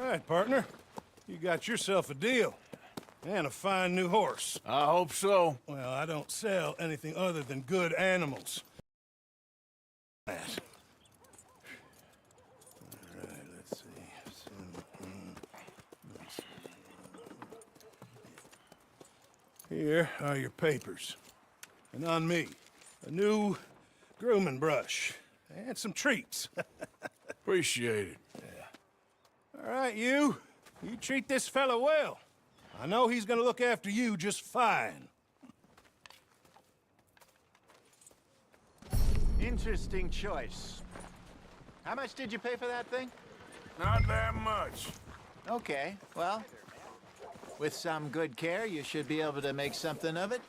right, partner. You got yourself a deal. And a fine new horse. I hope so. Well, I don't sell anything other than good animals. That. All right, let's see. Here are your papers. And on me, a new grooming brush. And some treats. Appreciate it. All right, you treat this fella well. I know he's gonna look after you just fine. Interesting choice. How much did you pay for that thing? Not that much. Okay, well, with some good care, you should be able to make something of it.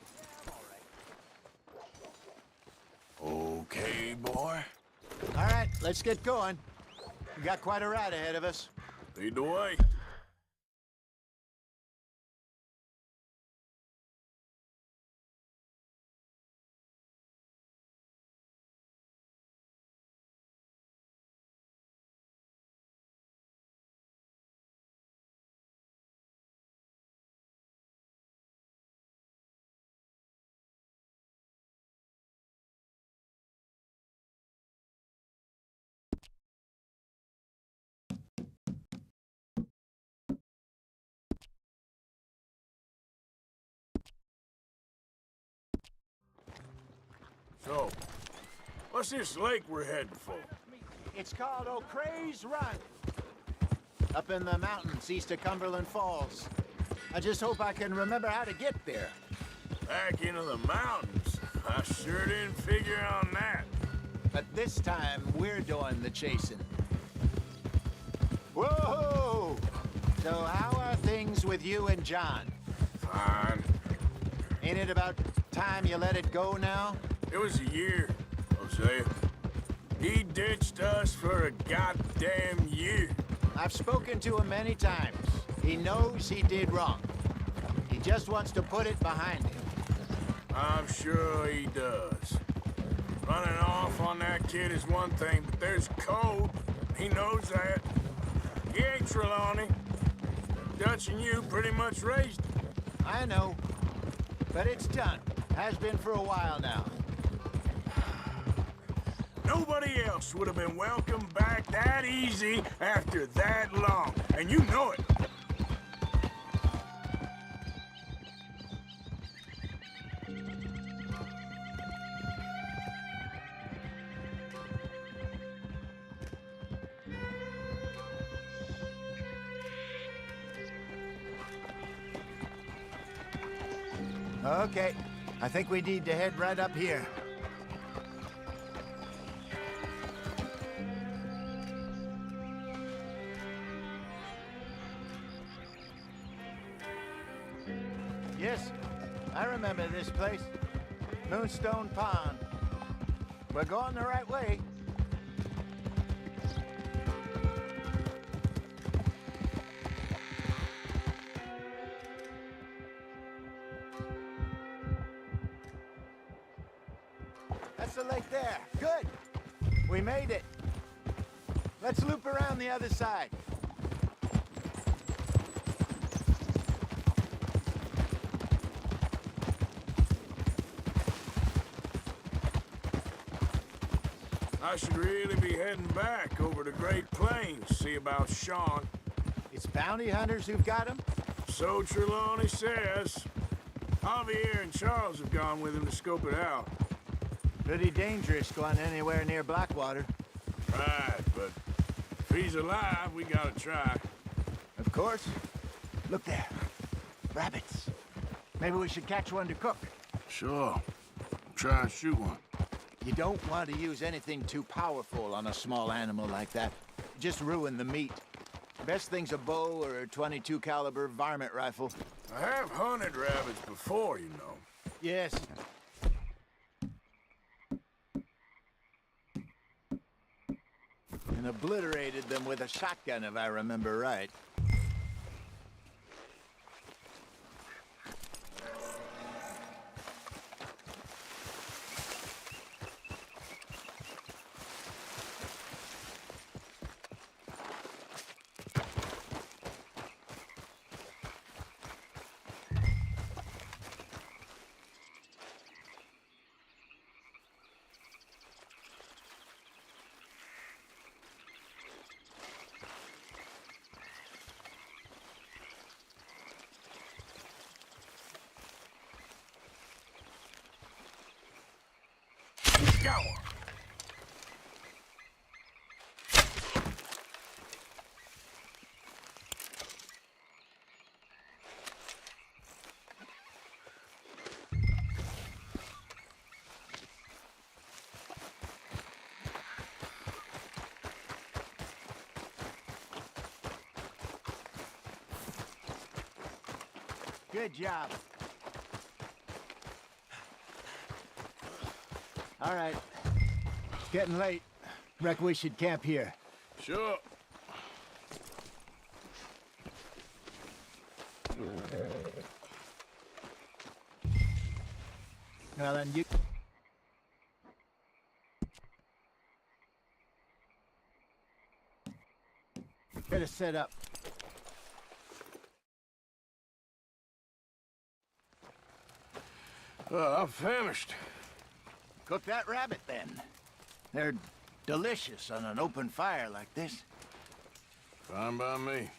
Okay, boy. All right, let's get going. We got quite a ride ahead of us. Lead the way. So, what's this lake we're heading for? It's called O'Creagh's Run. Up in the mountains east of Cumberland Falls. I just hope I can remember how to get there. Back into the mountains? I sure didn't figure on that. But this time, we're doing the chasing. Whoa! So how are things with you and John? Fine. Ain't it about time you let it go now? It was a year, Hosea. He ditched us for a goddamn year. I've spoken to him many times. He knows he did wrong. He just wants to put it behind him. I'm sure he does. Running off on that kid is one thing, but there's code. He knows that. He ain't Trelawney. Dutch and you pretty much raised him. I know. But it's done. Has been for a while now. Nobody else would have been welcomed back that easy after that long, and you know it. Okay. I think we need to head right up here. Yes, I remember this place. Moonstone Pond. We're going the right way. That's the lake there. Good. We made it. Let's loop around the other side. I should really be heading back over the Great Plains, see about Sean. It's bounty hunters who've got him? So Trelawney says. Javier and Charles have gone with him to scope it out. Pretty dangerous going anywhere near Blackwater. Right, but if he's alive, we gotta try. Of course. Look there. Rabbits. Maybe we should catch one to cook. Sure. Try and shoot one. You don't want to use anything too powerful on a small animal like that. Just ruin the meat. Best thing's a bow or a .22 caliber varmint rifle. I have hunted rabbits before, you know. Yes. And obliterated them with a shotgun, if I remember right. Go! Good job. All right. It's getting late. Reckon we should camp here. Sure. Well, then you... Better set up. I'm famished. Cook that rabbit, then. They're delicious on an open fire like this. Fine by me.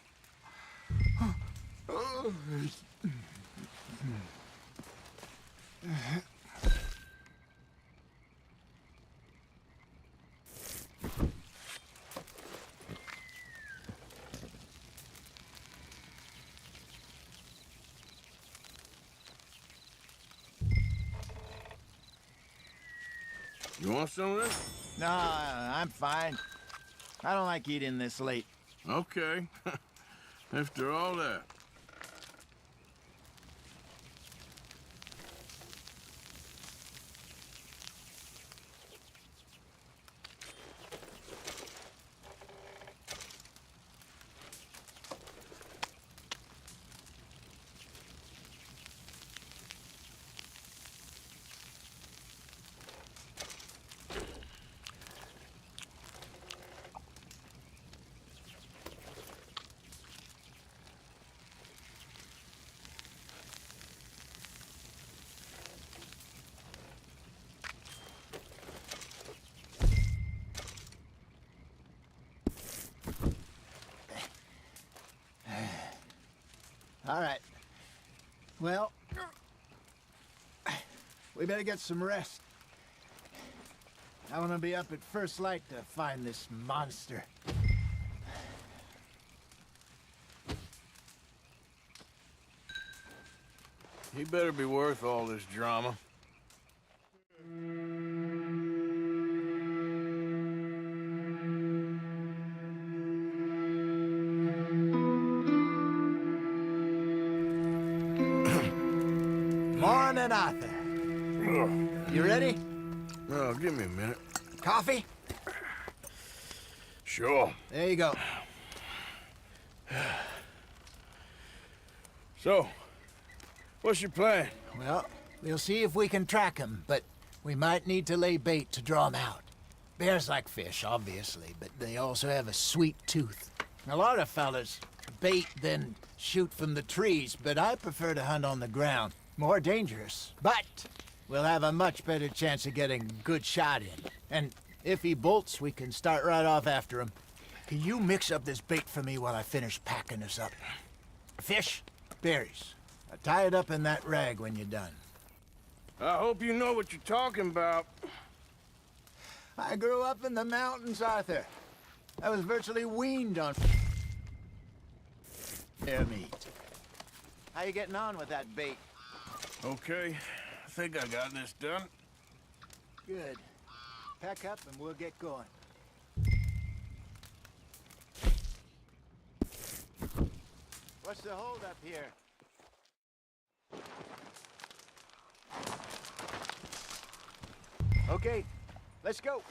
You want some of this? No, I'm fine. I don't like eating this late. Okay. After all that. All right. Well, we better get some rest. I want to be up at first light to find this monster. He better be worth all this drama. Morning, Arthur. You ready? Oh, give me a minute. Coffee? Sure. There you go. So, what's your plan? Well, we'll see if we can track him, but we might need to lay bait to draw him out. Bears like fish, obviously, but they also have a sweet tooth. A lot of fellas bait, then shoot from the trees, but I prefer to hunt on the ground. More dangerous, but we'll have a much better chance of getting a good shot in. And if he bolts, we can start right off after him. Can you mix up this bait for me while I finish packing this up? Fish, berries. Tie it up in that rag when you're done. I hope you know what you're talking about. I grew up in the mountains, Arthur. I was virtually weaned on bear meat. How you getting on with that bait? Okay, I think I got this done. Good. Pack up and we'll get going. What's the hold up here? Okay, let's go.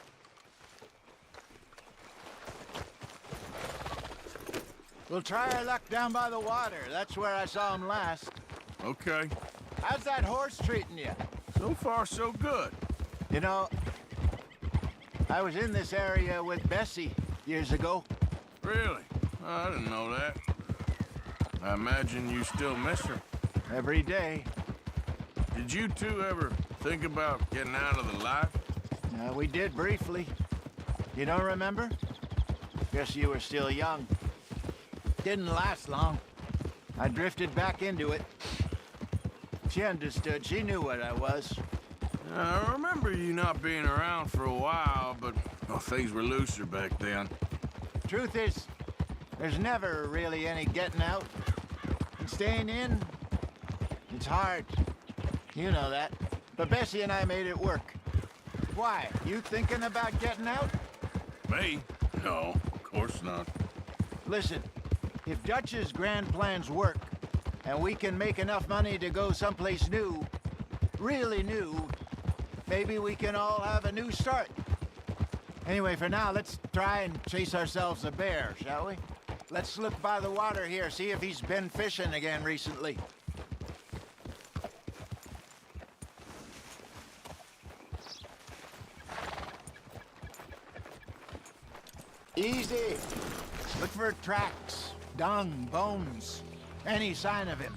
We'll try our luck down by the water. That's where I saw him last. Okay. How's that horse treating you? So far, so good. You know, I was in this area with Bessie years ago. Really? Oh, I didn't know that. I imagine you still miss her. Every day. Did you two ever think about getting out of the life? We did briefly. You don't remember? Guess you were still young. Didn't last long. I drifted back into it. She understood. She knew what I was. I remember you not being around for a while, but well, things were looser back then. Truth is, there's never really any getting out. And staying in, it's hard. You know that. But Bessie and I made it work. Why? You thinking about getting out? Me? No, of course not. Listen, if Dutch's grand plans work, and we can make enough money to go someplace new, really new, maybe we can all have a new start. Anyway, for now, let's try and chase ourselves a bear, shall we? Let's look by the water here, see if he's been fishing again recently. Easy. Look for tracks, dung, bones, any sign of him.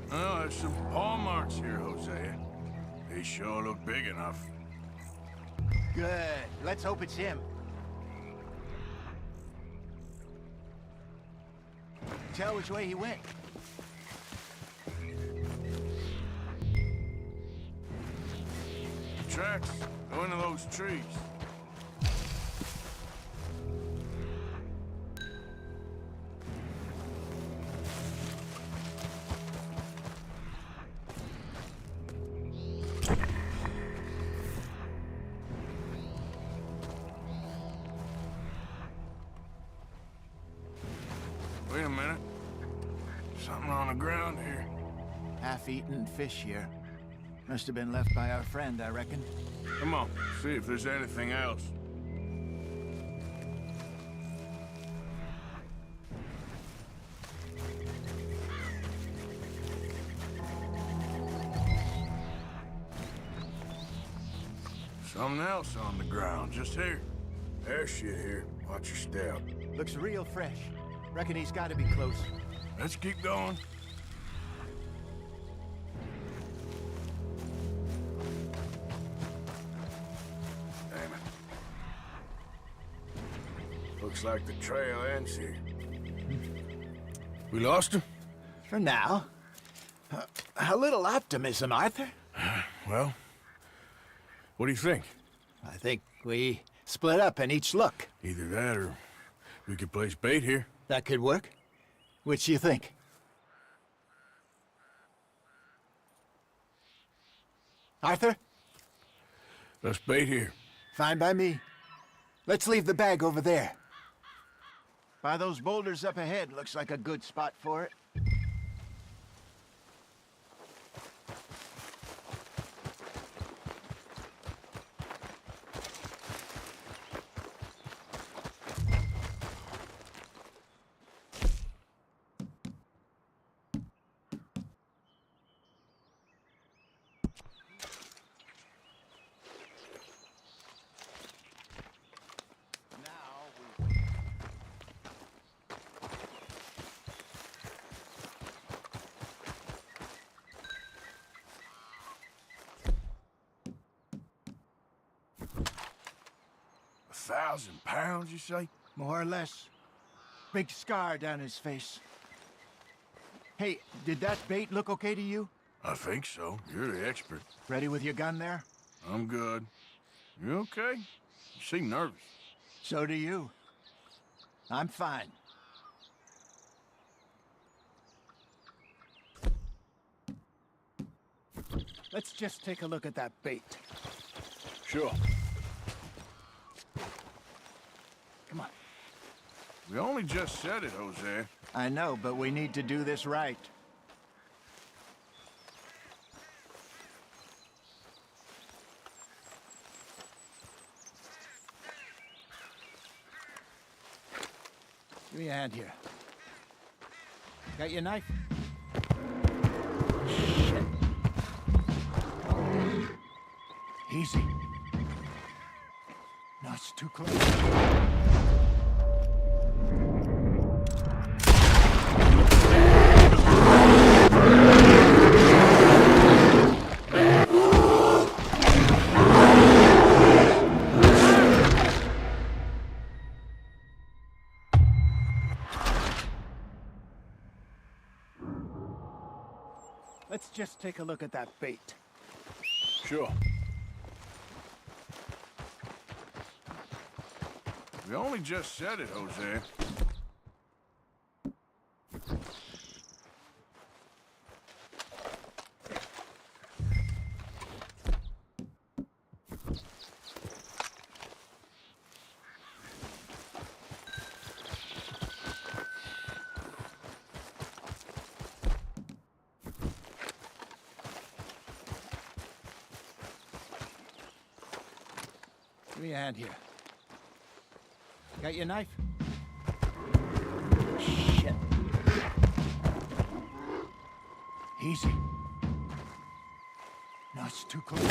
Well, there's some paw marks here, Hosea. They sure look big enough. Good. Let's hope it's him. Tell which way he went. Tracks go into those trees. Wait a minute. Something on the ground here. Half-eaten fish here. Must have been left by our friend, I reckon. Come on, see if there's anything else. Something else on the ground, just here. There's shit here. Watch your step. Looks real fresh. Reckon he's got to be close. Let's keep going. Damn it. Looks like the trail ends here. We lost him? For now. A little optimism, Arthur. Well, what do you think? I think we split up and each look. Either that or we could place bait here. That could work. Which you think? Arthur? Let's bait here. Fine by me. Let's leave the bag over there. By those boulders up ahead, looks like a good spot for it. £1,000, you say? More or less. Big scar down his face. Hey, did that bait look okay to you? I think so. You're the expert. Ready with your gun there? I'm good. You okay? You seem nervous. So do you. I'm fine. Let's just take a look at that bait. Sure. Come on. We only just said it, Jose. I know, but we need to do this right. Give me a hand here. Got your knife? Shit. Easy. No, it's too close. let's just take a look at that bait. Sure. We only just said it, Jose. Give me a hand here. Got your knife? Shit. Easy. No, it's too close.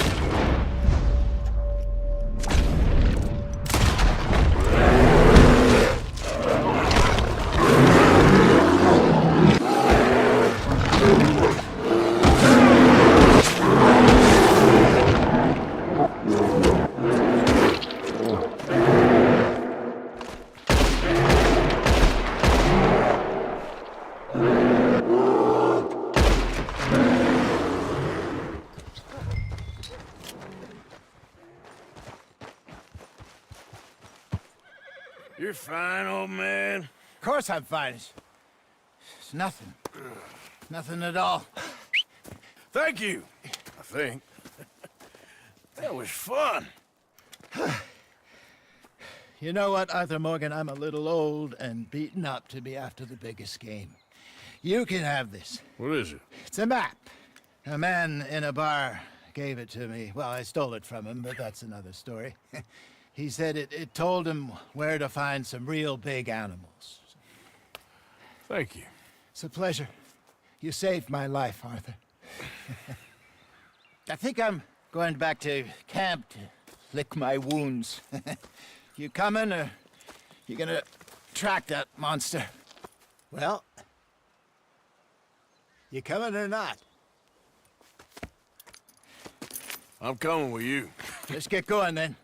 You're fine, old man. Of course I'm fine. It's nothing. Nothing at all. Thank you, I think. That was fun. You know what, Arthur Morgan? I'm a little old and beaten up to be after the biggest game. You can have this. What is it? It's a map. A man in a bar gave it to me. Well, I stole it from him, but that's another story. He said it told him where to find some real big animals. Thank you. It's a pleasure. You saved my life, Arthur. I think I'm going back to camp to lick my wounds. You coming, or you gonna track that monster? Well, you coming or not? I'm coming with you. Let's get going then.